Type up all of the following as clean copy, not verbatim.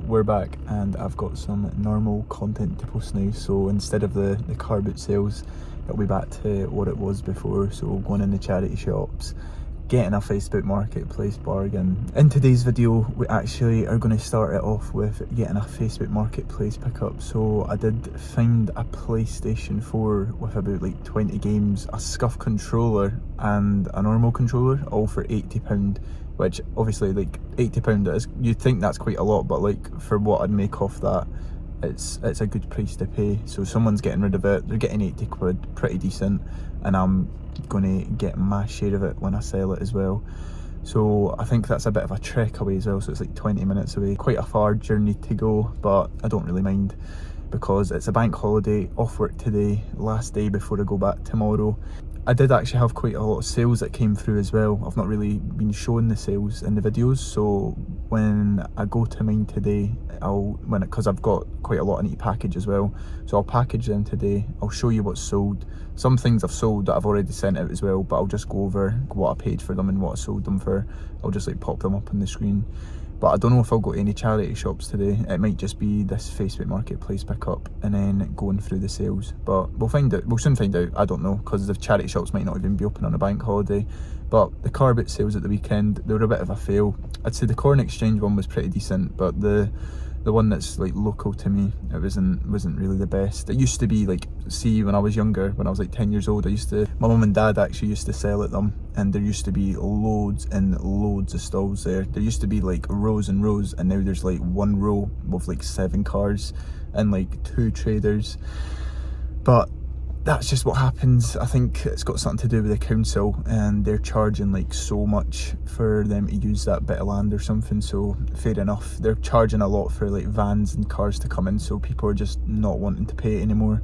We're back and I've got some normal content to post now, so instead of the car boot sales, it'll be back to what it was before. So going in the charity shops, getting a Facebook Marketplace bargain. In today's video we actually are going to start it off with getting a Facebook Marketplace pickup. So I did find a PlayStation 4 with about like 20 games, a SCUF controller and a normal controller, all for £80, which obviously like £80 is, you'd think that's quite a lot, but like for what I'd make off that, it's a good price to pay. So someone's getting rid of it, they're getting 80 quid, pretty decent, and I'm gonna get my share of it when I sell it as well. So I think that's a bit of a trek away as well, so it's like 20 minutes away, quite a far journey to go, but I don't really mind because it's a bank holiday, off work today, last day before I go back tomorrow. I did actually have quite a lot of sales that came through as well. I've not really been showing the sales in the videos, so when I go to mine today, because I've got quite a lot I need to package as well, so I'll package them today. I'll show you what's sold. Some things I've sold that I've already sent out as well, but I'll just go over what I paid for them and what I sold them for. I'll just like pop them up on the screen. But I don't know if I'll go to any charity shops today. It might just be this Facebook Marketplace pickup and then going through the sales. But we'll find out. We'll soon find out. I don't know, because the charity shops might not even be open on a bank holiday. But the car boot sales at the weekend, they were a bit of a fail. I'd say the Corn Exchange one was pretty decent, but the one that's like local to me, it wasn't really the best. It used to be like, see, when I was younger, when I was like 10 years old, my mum and dad actually used to sell at them, and there used to be loads and loads of stalls there. There used to be like rows and rows, and now there's like one row with like 7 cars and like 2 traders. But that's just what happens. I think it's got something to do with the council, and they're charging like so much for them to use that bit of land or something. So fair enough, they're charging a lot for like vans and cars to come in, so people are just not wanting to pay it anymore.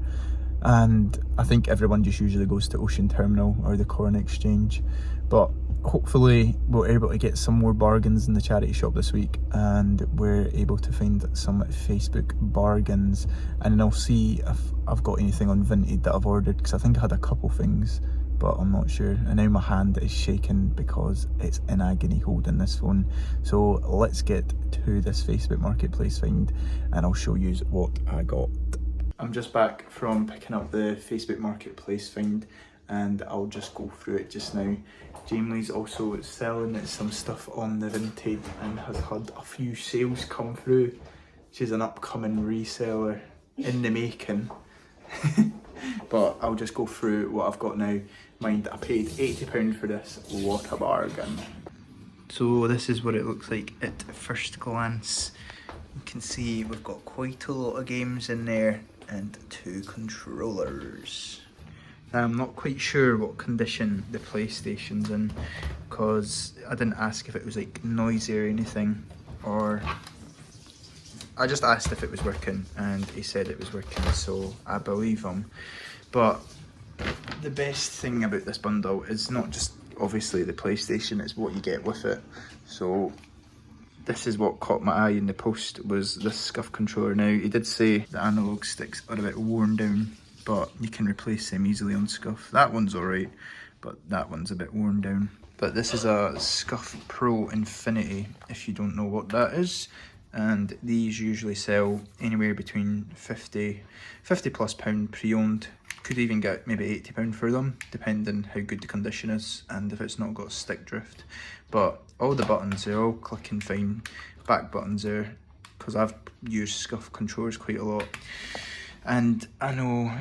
And I think everyone just usually goes to Ocean Terminal or the Corn Exchange. But hopefully we're able to get some more bargains in the charity shop this week, and we're able to find some Facebook bargains, and then I'll see if I've got anything on Vinted that I've ordered, because I think I had a couple things, but I'm not sure. And now my hand is shaking because it's in agony holding this phone. So let's get to this Facebook Marketplace find and I'll show you what I got. I'm just back from picking up the Facebook Marketplace find, and I'll just go through it just now. Jamie's also selling some stuff on the Vinted and has had a few sales come through. She's an upcoming reseller in the making. But I'll just go through what I've got now. Mind, I paid £80 for this. What a bargain. So this is what it looks like at first glance. You can see we've got quite a lot of games in there and 2 controllers. I'm not quite sure what condition the PlayStation's in, because I didn't ask if it was like noisy or anything, or I just asked if it was working and he said it was working, so I believe him. But the best thing about this bundle is not just obviously the PlayStation, it's what you get with it. So this is what caught my eye in the post, was this SCUF controller. Now he did say the analog sticks are a bit worn down, but you can replace them easily on SCUF. That one's alright, but that one's a bit worn down. But this is a SCUF Pro Infinity, if you don't know what that is. And these usually sell anywhere between £50 plus pre-owned. Could even get maybe £80 for them, depending how good the condition is and if it's not got stick drift. But all the buttons, they're all clicking fine. Back buttons there, because I've used SCUF controllers quite a lot, and I know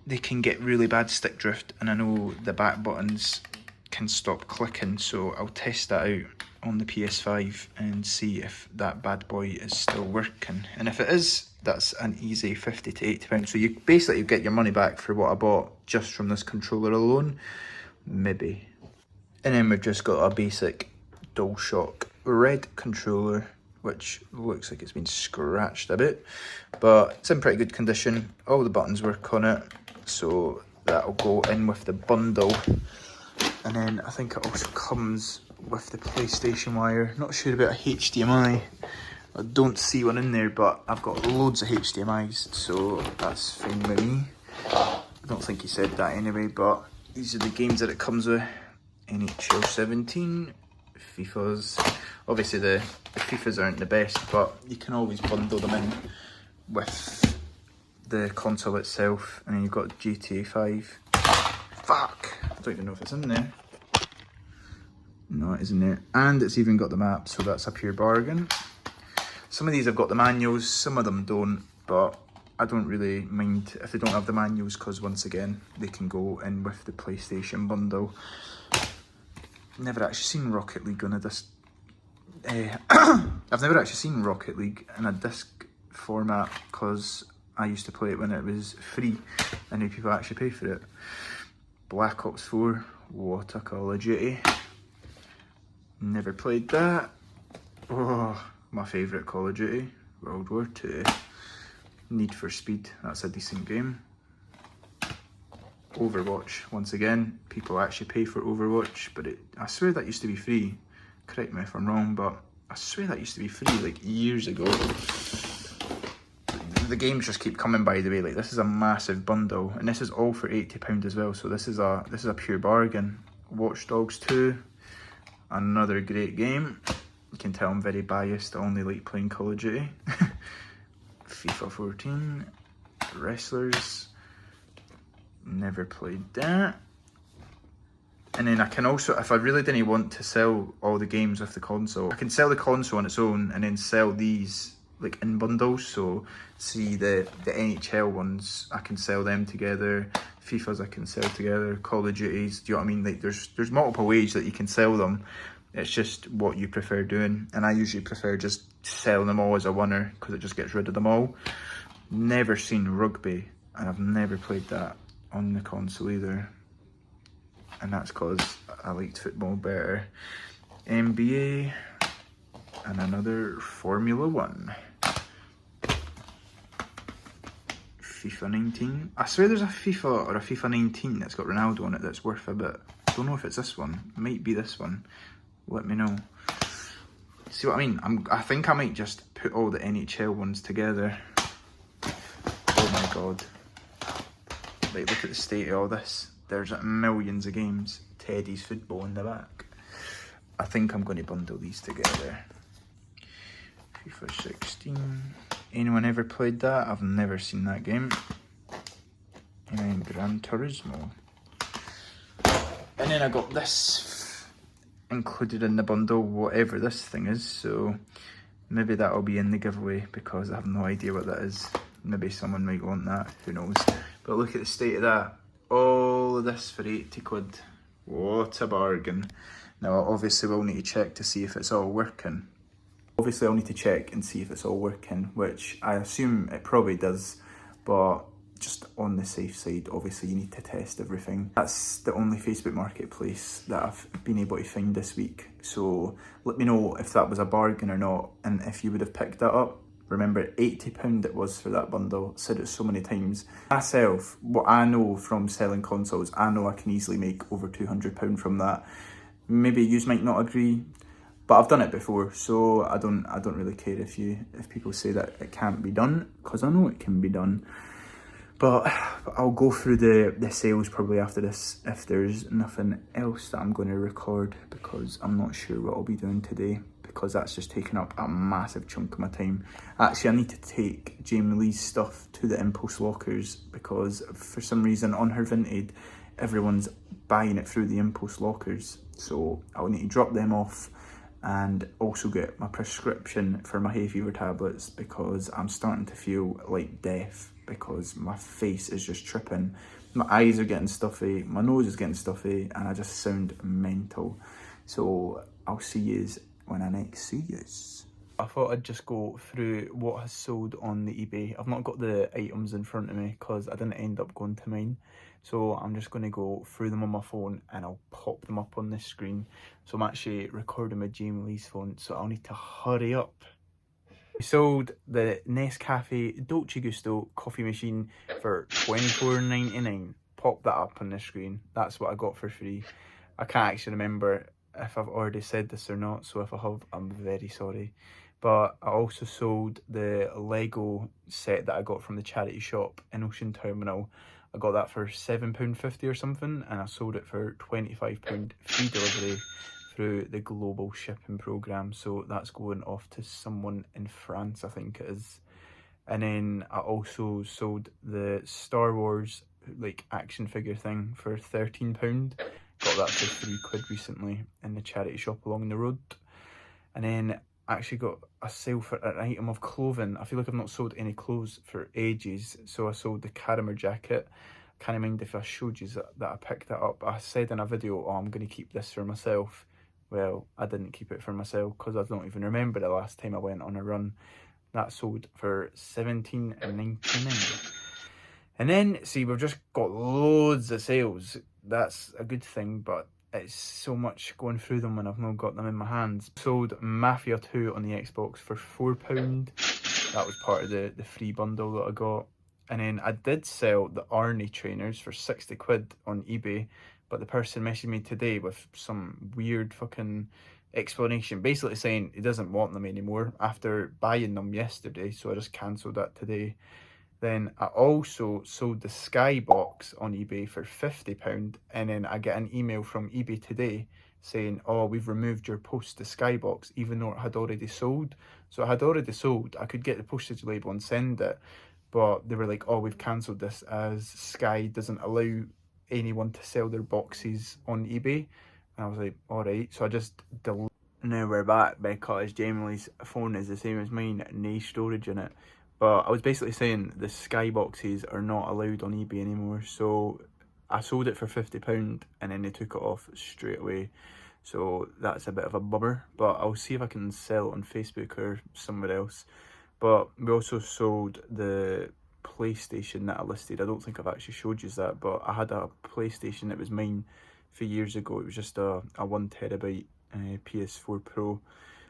they can get really bad stick drift, and I know the back buttons can stop clicking, so I'll test that out on the PS5 and see if that bad boy is still working. And if it is, that's an easy £50 to £80. So you basically get your money back for what I bought just from this controller alone, maybe. And then we've just got a basic DualShock red controller, which looks like it's been scratched a bit, but it's in pretty good condition. All the buttons work on it, so that'll go in with the bundle. And then I think it also comes with the PlayStation wire. Not sure about a HDMI. I don't see one in there, but I've got loads of HDMIs, so that's fine with me. I don't think he said that anyway, but these are the games that it comes with. NHL 17, FIFAs. Obviously the FIFAs aren't the best, but you can always bundle them in with the console itself. And then you've got GTA 5. Fuck! I don't even know if it's in there. No, it isn't there. And it's even got the map, so that's a pure bargain. Some of these have got the manuals, some of them don't, but I don't really mind if they don't have the manuals, because once again, they can go in with the PlayStation bundle. Never actually seen Rocket League on a disc. I've never actually seen Rocket League in a disc format, because I used to play it when it was free. I knew people actually pay for it. Black Ops 4, what a Call of Duty. Never played that. Oh, my favourite Call of Duty, World War 2. Need for Speed, that's a decent game. Overwatch, once again, people actually pay for Overwatch, but I swear that used to be free. Correct me if I'm wrong, but I swear that used to be free like years ago. The games just keep coming, by the way. Like, this is a massive bundle, and this is all for £80 as well, so this is a pure bargain. Watch Dogs 2, another great game. You can tell I'm very biased, I only like playing Call of Duty. FIFA 14, Wrestlers, never played that. And then I can also, if I really didn't want to sell all the games with the console, I can sell the console on its own and then sell these like in bundles. So see the NHL ones, I can sell them together. FIFAs I can sell together. Call of Duties, do you know what I mean? Like there's multiple ways that you can sell them. It's just what you prefer doing, and I usually prefer just selling them all as a winner, because it just gets rid of them all. Never seen rugby, and I've never played that on the console either, and that's because I liked football better. NBA, and another Formula 1. FIFA 19. I swear there's a FIFA or a FIFA 19 that's got Ronaldo on it that's worth a bit. I don't know if it's this one. It might be this one. Let me know. See what I mean? I think I might just put all the NHL ones together. Oh my god. Like, look at the state of all this. There's millions of games. Teddy's football in the back. I think I'm going to bundle these together. FIFA 16. Anyone ever played that? I've never seen that game. And then Gran Turismo. And then I got this included in the bundle, whatever this thing is, so maybe that'll be in the giveaway, because I have no idea what that is. Maybe someone might want that, who knows. But look at the state of that. All of this for 80 quid. What a bargain. Now I obviously will need to check to see if it's all working. Obviously I'll need to check and see if it's all working, which I assume it probably does, but just on the safe side, obviously you need to test everything. That's the only Facebook Marketplace that I've been able to find this week. So let me know if that was a bargain or not, and if you would have picked that up. Remember, £80 it was for that bundle. I've said it so many times. Myself, what I know from selling consoles, I know I can easily make over £200 from that. Maybe you might not agree, but I've done it before, so I don't really care if people say that it can't be done, because I know it can be done. But I'll go through the sales probably after this, if there's nothing else that I'm going to record, because I'm not sure what I'll be doing today, because that's just taking up a massive chunk of my time. Actually, I need to take Jamie Lee's stuff to the impulse lockers, because for some reason on her Vinted, everyone's buying it through the impulse lockers. So I'll need to drop them off, and also get my prescription for my hay fever tablets, because I'm starting to feel like death, because my face is just tripping. My eyes are getting stuffy, my nose is getting stuffy, and I just sound mental. So I'll see yous when I next see yous. I thought I'd just go through what has sold on the eBay. I've not got the items in front of me because I didn't end up going to mine. So I'm just going to go through them on my phone and I'll pop them up on this screen. So I'm actually recording with Jamie Lee's phone, so I'll need to hurry up. We sold the Nescafe Dolce Gusto coffee machine for $24.99. Pop that up on the screen. That's what I got for free. I can't actually remember if I've already said this or not, so if I have, I'm very sorry. But I also sold the Lego set that I got from the charity shop in Ocean Terminal. I got that for £7.50 or something, and I sold it for £25 free delivery through the global shipping program, so that's going off to someone in France, I think it is. And then I also sold the Star Wars like action figure thing for £13. Got that for £3 recently in the charity shop along the road. And then I actually got a sale for an item of clothing. I feel like I've not sold any clothes for ages, so I sold the Caramel jacket. Can't mind if I showed you that I picked that up. I said in a video, oh, I'm going to keep this for myself. Well, I didn't keep it for myself because I don't even remember the last time I went on a run. That sold for $17.99. And then, see, we've just got loads of sales. That's a good thing, but it's so much going through them when I've not got them in my hands. Sold Mafia 2 on the Xbox for £4. That was part of the free bundle that I got. And then I did sell the Arnie trainers for £60 on eBay, but the person messaged me today with some weird fucking explanation, basically saying he doesn't want them anymore after buying them yesterday, so I just cancelled that today. Then I also sold the Skybox on eBay for £50, and then I get an email from eBay today saying, oh, we've removed your post to Skybox, even though it had already sold. So it had already sold. I could get the postage label and send it, but they were like, oh, we've cancelled this as Sky doesn't allow anyone to sell their boxes on eBay. And I was like, all right. So I just deleted. Now we're back because Jamie's phone is the same as mine, no storage in it. But I was basically saying the Sky boxes are not allowed on eBay anymore. So I sold it for £50 and then they took it off straight away. So that's a bit of a bummer. But I'll see if I can sell it on Facebook or somewhere else. But we also sold the PlayStation that I listed. I don't think I've actually showed you that, but I had a PlayStation that was mine for years ago. It was just a 1TB PS4 Pro.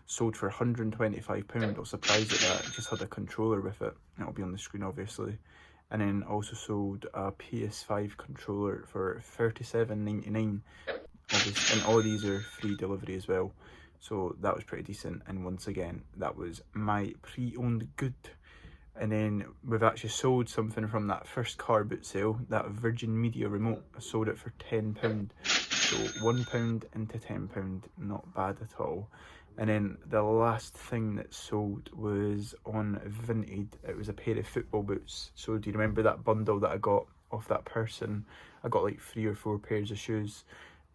Sold for £125. I was surprised at that. It just had a controller with it. It'll be on the screen obviously. And then also sold a PS5 controller for £37.99. And all these are free delivery as well. So that was pretty decent. And once again, that was my pre-owned good. And then we've actually sold something from that first car boot sale, that Virgin Media remote. I sold it for £10. So £1 into £10, not bad at all. And then the last thing that sold was on Vinted. It was a pair of football boots. So do you remember that bundle that I got off that person? I got like 3 or 4 pairs of shoes.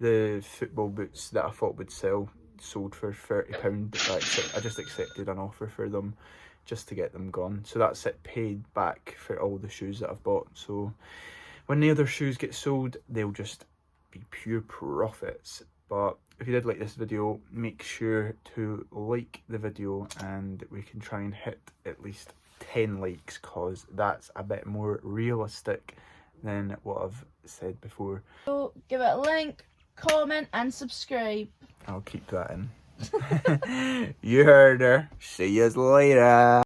The football boots that I thought would sell sold for £30. I just accepted an offer for them just to get them gone. So that's it, paid back for all the shoes that I've bought. So when the other shoes get sold, they'll just be pure profits. But if you did like this video, make sure to like the video and we can try and hit at least 10 likes, cause that's a bit more realistic than what I've said before. So give it a like, comment and subscribe. I'll keep that in. You heard her. See you later.